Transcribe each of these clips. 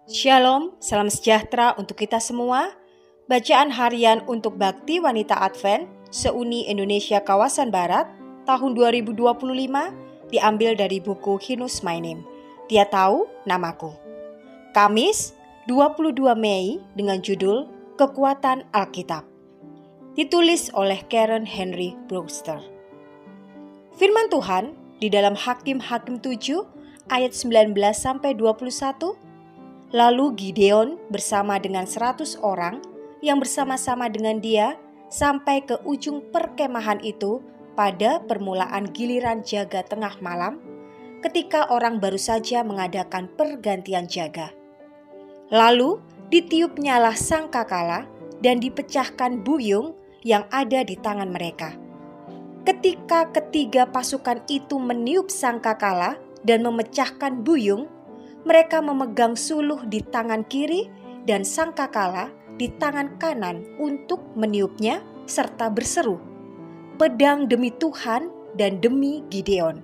Shalom, salam sejahtera untuk kita semua. Bacaan harian untuk Bakti Wanita Advent Seuni Indonesia Kawasan Barat tahun 2025 diambil dari buku Hinus My Name. Dia tahu namaku. Kamis 22 Mei dengan judul Kekuatan Alkitab. Ditulis oleh Karen Henry Brewster. Firman Tuhan di dalam Hakim-Hakim 7 ayat 19-21. Lalu Gideon bersama dengan 100 orang yang bersama-sama dengan dia sampai ke ujung perkemahan itu pada permulaan giliran jaga tengah malam ketika orang baru saja mengadakan pergantian jaga. Lalu ditiupnyalah sangkakala dan dipecahkan buyung yang ada di tangan mereka. Ketika ketiga pasukan itu meniup sangkakala dan memecahkan buyung, mereka memegang suluh di tangan kiri dan sangkakala di tangan kanan untuk meniupnya serta berseru, "Pedang demi Tuhan dan demi Gideon."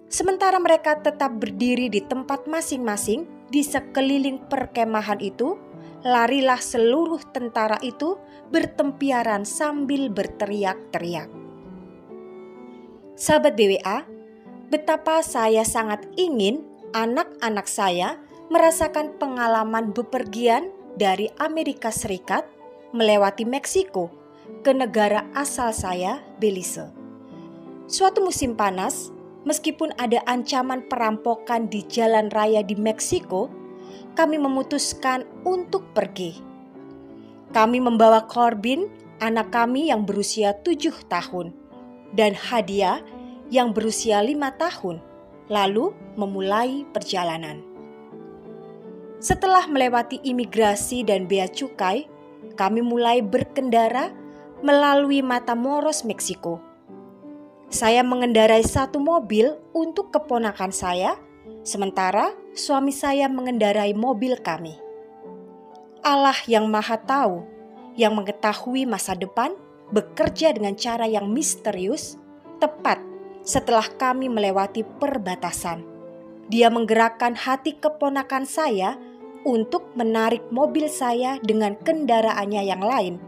Sementara mereka tetap berdiri di tempat masing-masing di sekeliling perkemahan itu, larilah seluruh tentara itu bertempiaran sambil berteriak-teriak. Sahabat BWA, betapa saya sangat ingin anak-anak saya merasakan pengalaman bepergian dari Amerika Serikat melewati Meksiko ke negara asal saya, Belize. Suatu musim panas, meskipun ada ancaman perampokan di jalan raya di Meksiko, kami memutuskan untuk pergi. Kami membawa Corbin, anak kami yang berusia 7 tahun, dan Hadia yang berusia 5 tahun. Lalu memulai perjalanan. Setelah melewati imigrasi dan bea cukai, kami mulai berkendara melalui Matamoros, Meksiko. Saya mengendarai satu mobil untuk keponakan saya, sementara suami saya mengendarai mobil kami. Allah yang Maha Tahu, yang mengetahui masa depan, bekerja dengan cara yang misterius, tepat setelah kami melewati perbatasan. Dia menggerakkan hati keponakan saya untuk menarik mobil saya dengan kendaraannya yang lain,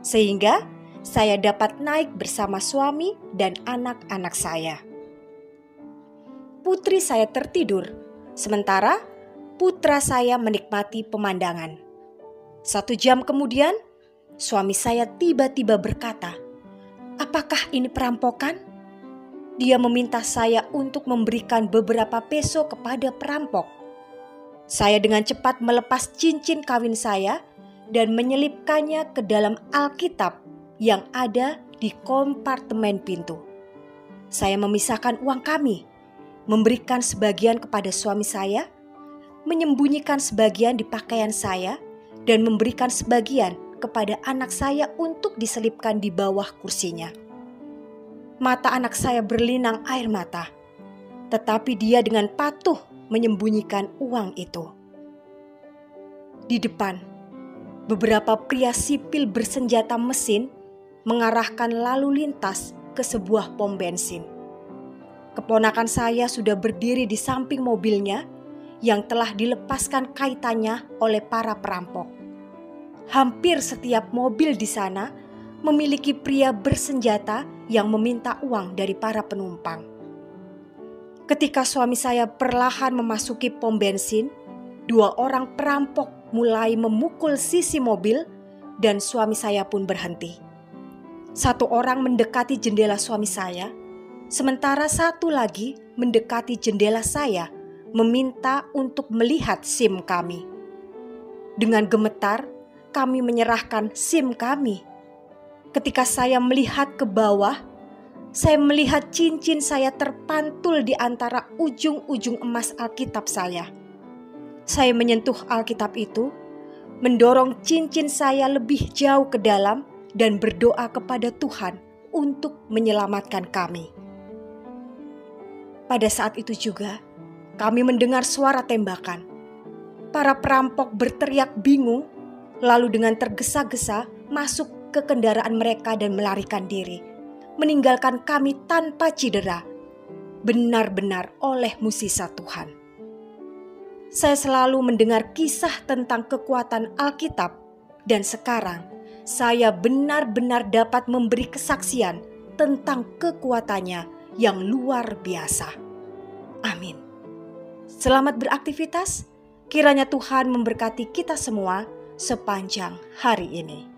sehingga saya dapat naik bersama suami dan anak-anak saya. Putri saya tertidur, sementara putra saya menikmati pemandangan. 1 jam kemudian, suami saya tiba-tiba berkata, "Apakah ini perampokan?" Dia meminta saya untuk memberikan beberapa peso kepada perampok. Saya dengan cepat melepas cincin kawin saya dan menyelipkannya ke dalam Alkitab yang ada di kompartemen pintu. Saya memisahkan uang kami, memberikan sebagian kepada suami saya, menyembunyikan sebagian di pakaian saya, dan memberikan sebagian kepada anak saya untuk diselipkan di bawah kursinya. Mata anak saya berlinang air mata, tetapi dia dengan patuh menyembunyikan uang itu. Di depan, beberapa pria sipil bersenjata mesin mengarahkan lalu lintas ke sebuah pom bensin. Keponakan saya sudah berdiri di samping mobilnya yang telah dilepaskan kaitannya oleh para perampok. Hampir setiap mobil di sana memiliki pria bersenjata yang meminta uang dari para penumpang. Ketika suami saya perlahan memasuki pom bensin, 2 orang perampok mulai memukul sisi mobil dan suami saya pun berhenti. 1 orang mendekati jendela suami saya, sementara 1 lagi mendekati jendela saya meminta untuk melihat SIM kami. Dengan gemetar, kami menyerahkan SIM kami. Ketika saya melihat ke bawah, saya melihat cincin saya terpantul di antara ujung-ujung emas Alkitab saya. Saya menyentuh Alkitab itu, mendorong cincin saya lebih jauh ke dalam dan berdoa kepada Tuhan untuk menyelamatkan kami. Pada saat itu juga, kami mendengar suara tembakan. Para perampok berteriak bingung, lalu dengan tergesa-gesa masuk ke kendaraan mereka dan melarikan diri, meninggalkan kami tanpa cedera, benar-benar oleh mukjizat Tuhan. saya selalu mendengar kisah tentang kekuatan Alkitab, dan sekarang saya benar-benar dapat memberi kesaksian tentang kekuatannya yang luar biasa. Amin. Selamat beraktivitas, kiranya Tuhan memberkati kita semua sepanjang hari ini.